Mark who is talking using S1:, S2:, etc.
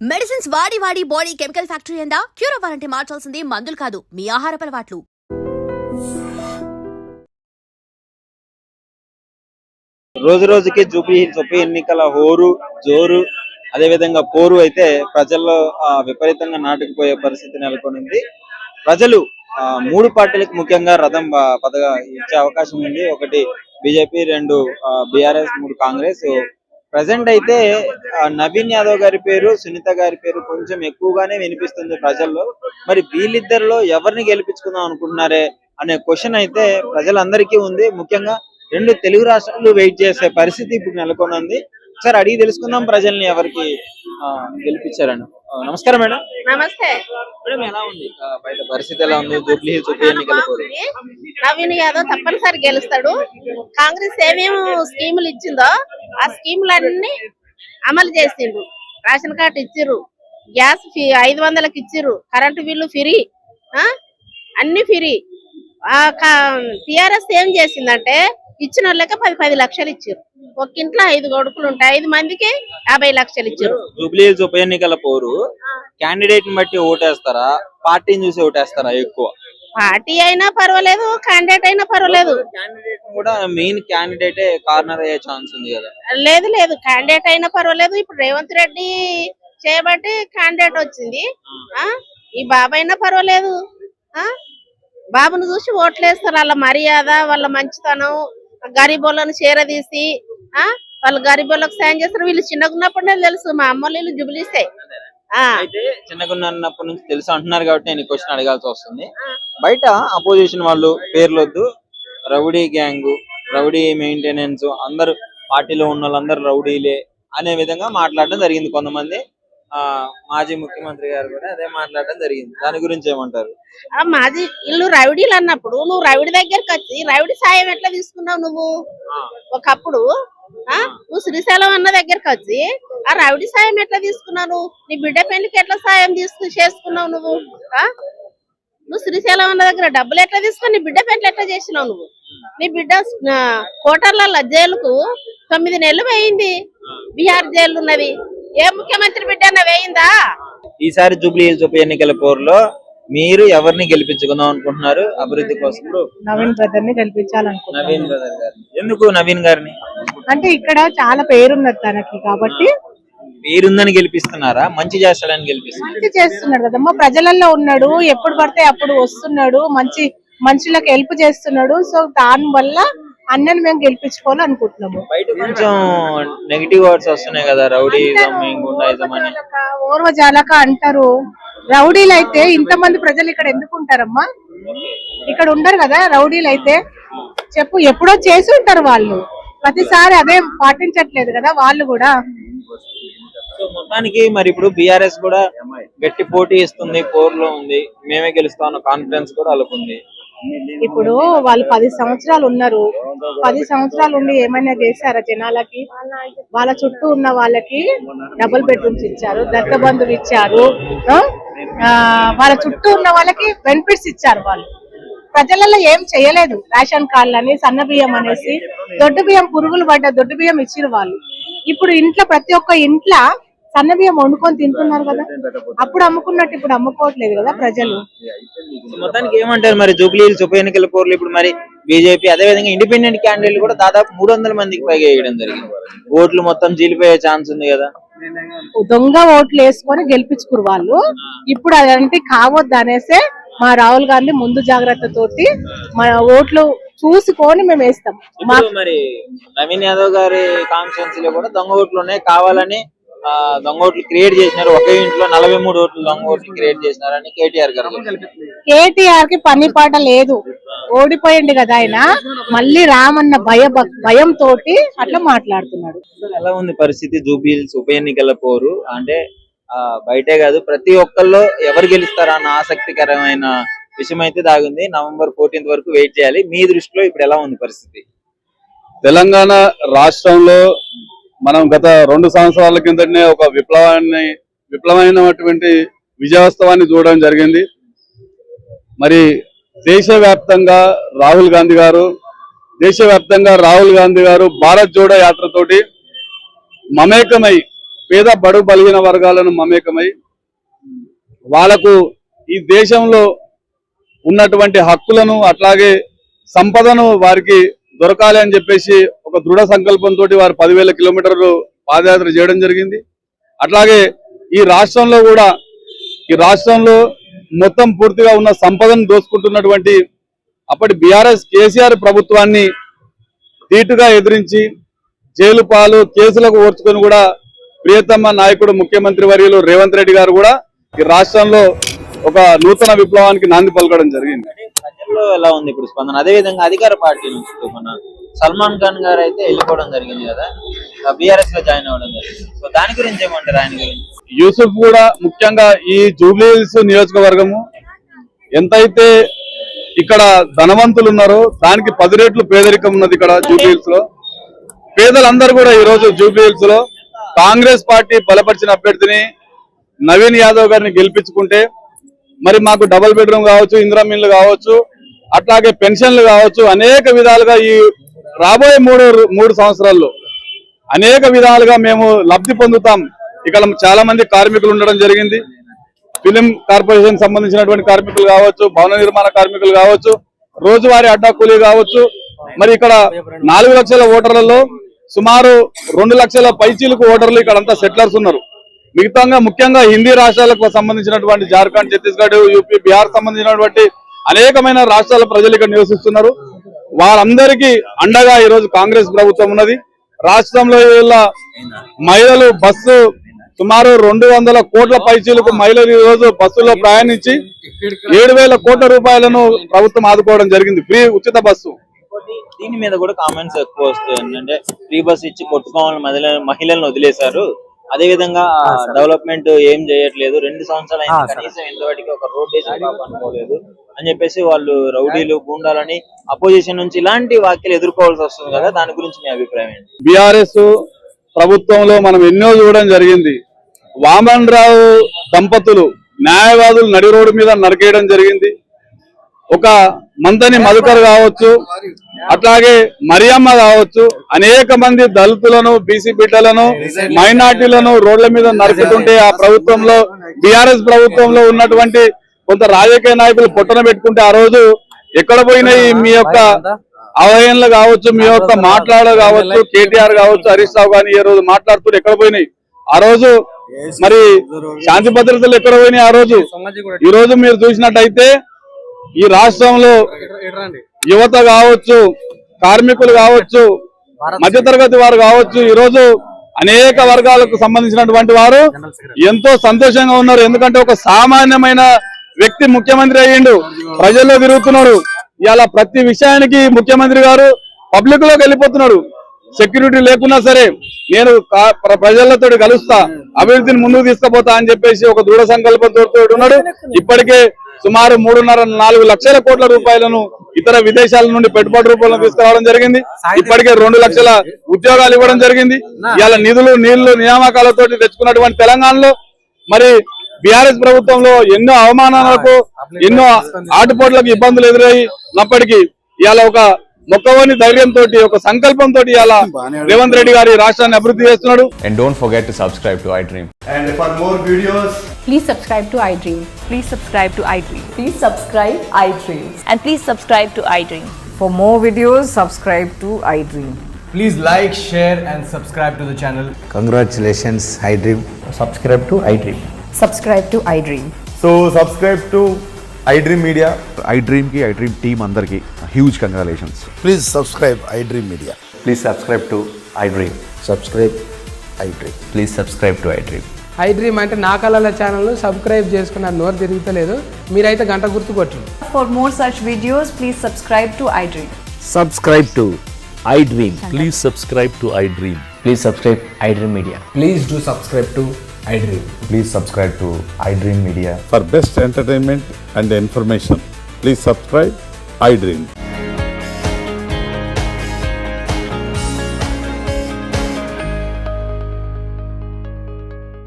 S1: Medicines వాడి వాడి body chemical factory అయిందా? క్యూర్ అవ్వాలంటే మార్చాల్సింది మందులు కాదు, మీ ఆహారపు అలవాట్లు.
S2: రోజు రోజుకి జూబ్లీ హిల్స్ ఉప ఎన్నికల హోరు జోరు అదే విధంగా పోరు అయితే ప్రజల్లో విపరీతంగా నాటుకుపోయే పరిస్థితి నెలకొనింది. ప్రజలు మూడు పార్టీలకు ముఖ్యంగా రథం పదగా ఇచ్చే అవకాశం ఉంది. ఒకటి బీజేపీ, రెండు బీఆర్ఎస్, మూడు కాంగ్రెస్. ప్రజెంట్ అయితే నవీన్ యాదవ్ గారి పేరు, సునీత గారి పేరు కొంచెం ఎక్కువగానే వినిపిస్తుంది ప్రజల్లో. మరి వీళ్ళిద్దరిలో ఎవరిని గెలిపించుకుందాం అనుకుంటున్నారే అనే క్వశ్చన్ అయితే ప్రజలందరికీ ఉంది. ముఖ్యంగా రెండు తెలుగు రాష్ట్రాలు వెయిట్ చేసే పరిస్థితి ఇప్పుడు నెలకొంది. సార్ అడిగి తెలుసుకుందాం ప్రజల్ని ఎవరికి గెలిపించారని. నమస్కారం మేడం.
S3: నమస్తే
S2: మేడం, ఎలా ఉంది బయట పరిస్థితి, ఎలా ఉంది జూబ్లీ హిల్స్ ఉప ఎన్నికల?
S3: నవీన్ యాదవ్ తప్పనిసరి గెలుస్తాడు. కాంగ్రెస్ ఏమేమి స్కీములు ఇచ్చిందో ఆ స్కీములన్నీ అమలు చేసిండ్రు. రేషన్ కార్డు ఇచ్చిర్రు, గ్యాస్ 500కి ఇచ్చిర్రు, కరెంటు బిల్లు ఫ్రీ, అన్ని ఫ్రీ. టిఆర్ఎస్ ఏం చేసిందంటే ఇచ్చిన వాళ్ళకి 10 లక్షలు ఇచ్చారు. ఒక ఇంట్లో 5 కొడుకులు ఉంటాయి, 5 మందికి 50 లక్షలు ఇచ్చారు.
S2: జూబ్లీ హిల్స్ ఉప ఎన్నికల పోరు క్యాండిడేట్ ని బట్టి ఓటేస్తారా, పార్టీని చూసి ఓటేస్తారా? ఎక్కువ
S3: పార్టీ అయినా పర్వాలేదు, క్యాండిడేట్ అయినా పర్వాలేదు.
S2: క్యాండిడేట్ కూడా మెయిన్ క్యాండిడేటే కార్నర్ అయ్యే ఛాన్స్ ఉంది కదా?
S3: లేదు, క్యాండిడేట్ అయినా పర్వాలేదు. ఇప్పుడు రేవంత్ రెడ్డి చేయబట్టి క్యాండిడేట్ వచ్చింది. ఈ బాబు అయినా పర్వాలేదు. బాబును చూసి ఓట్లేస్తారు. వాళ్ళ మర్యాద, వాళ్ళ మంచితనం, గరీబోళ్ళను చేరదీసి వాళ్ళు గరీబోళ్ళకి సాయం చేస్తారు. వీళ్ళు చిన్నగా ఉన్నప్పుడే తెలుసు, మా అమ్మ వీళ్ళు జుబిలిస్తే.
S2: అయితే చిన్నగున్నప్పటి నుంచి తెలుసు అంటున్నారు కాబట్టి నేను క్వశ్చన్ అడగాల్సి వస్తుంది. బయట అపోజిషన్ వాళ్ళు పేర్లొద్దు, రౌడీ గ్యాంగ్, రౌడీ మెయింటెనెన్స్, అందరు పార్టీలో ఉన్న వాళ్ళందరూ రౌడీలే అనే విధంగా మాట్లాడడం జరిగింది. కొంతమంది మాజీ ముఖ్యమంత్రి గారు కూడా అదే మాట్లాడడం జరిగింది. దాని గురించి ఏమంటారు?
S3: మాజీ ఇల్లు రౌడీలు అన్నప్పుడు నువ్వు రౌడీ దగ్గరకు వచ్చి రౌడీ సాయం ఎట్లా తీసుకున్నావు? నువ్వు ఒకప్పుడు నువ్వు శ్రీశైలం అన్న దగ్గరకు వచ్చి ఆ రౌడీ సాయం ఎట్లా తీసుకున్నావు? నీ బిడ్డ పెళ్లికి ఎట్లా సాయం చేసుకున్నావు? నువ్వు శ్రీశైలం అన్న దగ్గర డబ్బులు ఎట్లా తీసుకుని నీ బిడ్డ పెళ్లి ఎట్లా చేసినావు? నువ్వు నీ బిడ్డ కోటర్ల జైలుకు 9 నెలలు వేయింది. బీహార్ జైలు ఉన్నది. ఏ ముఖ్యమంత్రి బిడ్డ వేయిందా?
S2: ఈసారి జూబ్లీ హిల్స్ ఉప ఎన్నికల పోరులో మీరు ఎవరిని గెలిపించుకుందాం అనుకుంటున్నారు అభివృద్ధి కోసం?
S4: నవీన్ బ్రదర్ ని గెలిపించాలనుకుంటున్నాను.
S2: నవీన్ బ్రదర్ గారిని. ఎందుకు నవీన్ గారిని?
S4: అంటే ఇక్కడ చాలా పేరున్నది తనకి, కాబట్టి
S2: పేరుందని గెలిపిస్తున్నారా? మంచి చేస్తాడని గెలిపిస్తున్నారు?
S4: మంచి చేస్తున్నాడు కదమ్మా, ప్రజలలో ఉన్నాడు, ఎప్పుడు పడితే అప్పుడు వస్తున్నాడు, మనుషులకు హెల్ప్ చేస్తున్నాడు. సో దాని వల్ల అన్నని మేము గెలిపించుకోవాలనుకుంటున్నాము.
S2: బయట కొంచెం నెగిటివ్ వర్డ్స్ వస్తున్నాయి కదా, రౌడీజం, గుండాయిజం అని.
S4: ఓర్వజాలక అంటారు. రౌడీలు అయితే ఇంతమంది ప్రజలు ఇక్కడ ఎందుకు ఉంటారమ్మా? ఇక్కడ ఉండరు కదా రౌడీలు అయితే. చెప్పు, ఎప్పుడో చేసి ఉంటారు వాళ్ళు, ప్రతిసారి అదే పాటించట్లేదు కదా వాళ్ళు కూడా.
S2: మొత్తానికి మరి ఇప్పుడు బీఆర్ఎస్ కూడా గట్టి పోటీ ఇస్తుంది, పోరులో ఉంది, మేమే గెలుస్తామన్న కాన్ఫిడెన్స్ కూడా వాళ్ళకుంది.
S4: ఇప్పుడు వాళ్ళు 10 సంవత్సరాలు ఉన్నారు. 10 సంవత్సరాలు ఉండి ఏమైనా చేశారా జనాలకి? వాళ్ళ చుట్టూ ఉన్న వాళ్ళకి డబుల్ బెడ్రూమ్స్ ఇచ్చారు, దత్త బంధువులు ఇచ్చారు, వాళ్ళ చుట్టూ ఉన్న వాళ్ళకి బెనిఫిట్స్ ఇచ్చారు. వాళ్ళు ప్రజలలో ఏం చేయలేదు. రేషన్ కార్డులని, సన్న బియ్యం అనేసి, దొడ్డు బియ్యం, పురుగులు పడ్డ దొడ్డు బియ్యం ఇచ్చారు వాళ్ళు. ఇప్పుడు ఇంట్లో ప్రతి ఒక్క ఇంట్లో సన్న బియ్యం వండుకొని తింటున్నారు కదా. అప్పుడు అమ్ముకున్నట్టు ఇప్పుడు అమ్ముకోవట్లేదు కదా ప్రజలు.
S2: మొత్తానికి ఏమంటారు మరి జూబ్లీ హిల్స్ ఉప ఎన్నికల పోర్లు? ఇప్పుడు మరి బీజేపీ అదే విధంగా ఇండిపెండెంట్ క్యాండిడేట్లు కూడా దాదాపు 300 మందికి పైగా వేయడం జరిగింది. ఓట్లు మొత్తం జీలిపోయే ఛాన్స్ ఉంది కదా.
S4: దొంగ ఓట్లు వేసుకొని గెలిపించుకురు వాళ్ళు. ఇప్పుడు అదంటే కావద్దు అనేసే మా రాహుల్ గాంధీ ముందు జాగ్రత్త తోటి మన ఓట్లు చూసుకొని మేము వేస్తాం.
S2: మరి నవీన్ యాదవ్ గారి కాన్స్టిట్యున్సీలో కూడా దొంగ ఓట్లు ఉన్నాయి, కావాలని దొంగ ఓట్లు క్రియేట్ చేసినారు. ఒకే ఇంట్లో 43 ఓట్లు దొంగ ఓట్లు క్రియేట్ చేసినారని కేటీఆర్ గారు.
S4: కేటీఆర్ కి పని పాట లేదు, ఓడిపోయింది కదా ఆయన. మళ్ళీ రామన్న భయం తోటి అట్లా మాట్లాడుతున్నాడు.
S2: ఎలా ఉంది పరిస్థితి జూబ్లీ హిల్స్ ఉప ఎన్నికల పోరు? అంటే బయటే కాదు, ప్రతి ఒక్కళ్ళు ఎవరు గెలుస్తారా అన్న ఆసక్తికరమైన విషయం అయితే దాగుంది. November 14th వరకు వెయిట్ చేయాలి. మీ దృష్టిలో ఇప్పుడు ఎలా ఉంది పరిస్థితి?
S5: తెలంగాణ రాష్ట్రంలో మనం గత 2 సంవత్సరాల కిందనే ఒక విప్లవమైనటువంటి విజయోత్సవాన్ని చూడడం జరిగింది. మరి దేశవ్యాప్తంగా రాహుల్ గాంధీ గారు భారత్ జోడో యాత్రతోటి మమేకమై పేద బడు బలిగిన వర్గాలను మమేకమై వాళ్లకు ఈ దేశంలో ఉన్నటువంటి హక్కులను అట్లాగే సంపదను వారికి దొరకాలి అని చెప్పేసి ఒక దృఢ సంకల్పంతో వారు 10,000 కిలోమీటర్లు పాదయాత్ర చేయడం జరిగింది. అట్లాగే ఈ రాష్ట్రంలో మొత్తం పూర్తిగా ఉన్న సంపదను దోచుకుంటున్నటువంటి అప్పటి బీఆర్ఎస్ కేసీఆర్ ప్రభుత్వాన్ని ధీటుగా ఎదిరించి జైలు పాలు కేసులకు ఓర్చుకొని కూడా ప్రియతమ నాయకుడు ముఖ్యమంత్రి వర్యులు రేవంత్ రెడ్డి గారు కూడా ఈ రాష్ట్రంలో ఒక నూతన విప్లవానికి నాంది పలకడం జరిగింది.
S2: ప్రజల్లో ఎలా ఉంది ఇప్పుడు స్పందన? అదే విధంగా అధికార పార్టీ నుంచి మన సల్మాన్ ఖాన్ గారు అయితే వెళ్ళిపోవడం జరిగింది కదా, బీఆర్ఎస్ లో జాయిన్ అవ్వడం జరిగింది. సో దాని గురించి ఏమంటారు? ఆయన గురించి
S5: యూసుఫ్ కూడా ముఖ్యంగా ఈ జూబ్లీ హిల్స్ నియోజకవర్గము ఎంతైతే ఇక్కడ ధనవంతులు ఉన్నారో దానికి 10 రెట్లు పేదరికం ఉన్నది. ఇక్కడ జూబ్లీ హిల్స్ లో పేదలందరూ కూడా ఈ రోజు జూబ్లీ హిల్స్ లో కాంగ్రెస్ పార్టీ బలపరిచిన అభ్యర్థిని నవీన్ యాదవ్ గారిని గెలిపించుకుంటే మరి మాకు డబుల్ బెడ్రూమ్ కావచ్చు, ఇందిరా మిల్లు కావచ్చు, అట్లాగే పెన్షన్లు కావచ్చు, అనేక విధాలుగా ఈ రాబోయే మూడు సంవత్సరాల్లో అనేక విధాలుగా మేము లబ్ధి పొందుతాం. ఇక్కడ చాలా మంది కార్మికులు ఉండడం జరిగింది. ఫిలిం కార్పొరేషన్ సంబంధించినటువంటి కార్మికులు కావచ్చు, భవన నిర్మాణ కార్మికులు కావచ్చు, రోజువారీ అడ్డా కూలీ కావచ్చు. మరి ఇక్కడ 4 లక్షల ఓటర్లలో సుమారు 2 లక్షల పైచీలకు ఓటర్లు ఇక్కడ అంతా సెటిలర్స్ ఉన్నారు. మిగతాగా ముఖ్యంగా హిందీ రాష్ట్రాలకు సంబంధించినటువంటి జార్ఖండ్, ఛత్తీస్గఢ్, యూపీ, బీహార్ సంబంధించినటువంటి అనేకమైన రాష్ట్రాల ప్రజలు ఇక్కడ నివసిస్తున్నారు. వారందరికీ అండగా ఈ రోజు కాంగ్రెస్ ప్రభుత్వం ఉన్నది. రాష్ట్రంలో మహిళలు బస్సు సుమారు 200 కోట్ల పైచీలకు మహిళలు ఈ రోజు బస్సులో ప్రయాణించి 7,000 కోట్ల రూపాయలను ప్రభుత్వం ఆదుకోవడం జరిగింది. ఫ్రీ ఉచిత బస్సు.
S2: దీని మీద కూడా కామెంట్స్ ఎక్కువ వస్తాయి. ఏంటంటే ఫ్రీ బస్ ఇచ్చి కొట్టుకోవాలని మహిళలను వదిలేశారు, అదే విధంగా డెవలప్మెంట్ ఏం చేయట్లేదు, 2 సంవత్సరాలు అయింది కనీసం ఇంతవరకు ఒక రోడ్ వేసి అనుకోలేదు అని చెప్పేసి వాళ్ళు రౌడీలు, గూండాలని అపోజిషన్ నుంచి ఇలాంటి వ్యాఖ్యలు ఎదుర్కోవాల్సి వస్తుంది కదా, దాని గురించి మీ అభిప్రాయం ఏంటి?
S5: బీఆర్ఎస్ ప్రభుత్వంలో మనం ఎన్నో చూడడం జరిగింది. వామన్ రావు దంపతులు న్యాయవాదులు నడి రోడ్డు మీద నరికేయడం జరిగింది. ఒక మంతని మధుకర్ కావచ్చు, అట్లాగే మరియమ్మ కావచ్చు, అనేక మంది దళితులను, బీసీ బిడ్డలను, మైనార్టీలను రోడ్ల మీద నరుకుతుంటే ఆ ప్రభుత్వంలో బీఆర్ఎస్ ప్రభుత్వంలో ఉన్నటువంటి కొంత రాజకీయ నాయకులు పొట్టన పెట్టుకుంటే ఆ రోజు ఎక్కడ పోయినాయి మీ యొక్క అవహేళనలు కావచ్చు, మీ యొక్క మాట్లాడలు కావచ్చు, కేటీఆర్ కావచ్చు, హరీష్ రావు కానీ ఏ రోజు మాట్లాడుతూ ఎక్కడ పోయినాయి? ఆ రోజు మరి శాంతి భద్రతలు ఎక్కడ పోయినాయి? ఆ రోజు ఈ రోజు మీరు చూసినట్టయితే ఈ రాష్ట్రంలో యువత కావచ్చు, కార్మికులు కావచ్చు, మధ్యతరగతి వారు కావచ్చు, ఈ రోజు అనేక వర్గాలకు సంబంధించినటువంటి వారు ఎంతో సంతోషంగా ఉన్నారు. ఎందుకంటే ఒక సామాన్యమైన వ్యక్తి ముఖ్యమంత్రి అయ్యిండు, ప్రజల్లో తిరుగుతున్నాడు. ఇలా ప్రతి విషయానికి ముఖ్యమంత్రి గారు పబ్లిక్ లోకి వెళ్ళిపోతున్నాడు. సెక్యూరిటీ లేకున్నా సరే నేను ప్రజలతో కలుస్తా, అభివృద్ధిని ముందుకు తీసుకుపోతా అని చెప్పేసి ఒక దృఢ సంకల్పంతో ఉన్నాడు. ఇప్పటికే సుమారు 3.5-4 లక్షల కోట్ల రూపాయలను ఇతర విదేశాల నుండి పెట్టుబడి రూపంలో తీసుకురావడం జరిగింది. ఇప్పటికే 2 లక్షల ఉద్యోగాలు ఇవ్వడం జరిగింది. ఇలా నిధులు, నీళ్లు, నియామకాలతో తెచ్చుకున్నటువంటి తెలంగాణలో మరి బీఆర్ఎస్ ప్రభుత్వంలో ఎన్నో అవమానాలకు, ఎన్నో ఆటుపోట్లకు ఇబ్బందులు ఎదురైనప్పటికీ ఇవాళ ఒక మొక్కవని ధైర్యంతో, ఒక సంకల్పంతో ఇలా రేవంత్ రెడ్డి గారి రాష్ట్రాన్ని అభివృద్ధి చేస్తున్నాడు.
S6: And don't forget to subscribe to iDream.
S7: And for more videos,
S8: please subscribe to iDream.
S9: Please subscribe to iDream.
S8: Please subscribe iDream.
S9: And please subscribe to iDream.
S8: For more videos, subscribe to iDream.
S7: please like, share and subscribe to the channel.
S10: Congratulations, iDream. Subscribe to iDream.
S8: Subscribe to iDream.
S7: So subscribe to iDream Media.
S11: iDream ki iDream team andarki huge congratulations.
S10: Please subscribe iDream Media.
S6: Please subscribe to iDream.
S10: Subscribe iDream.
S6: Please subscribe to iDream.
S12: iDream అంటే నా కళల channel subscribe చేసుకున్నారు, నోరు తిరుగుతలేదు. మీరైతే గంట గుర్తు కొట్టండి.
S9: For more such videos, please subscribe to iDream.
S10: Subscribe to iDream.
S11: Please subscribe to iDream.
S6: Please subscribe iDream Media.
S7: Please do subscribe to iDream.
S6: Please subscribe to iDream Media.
S5: For best entertainment and information, please subscribe iDream.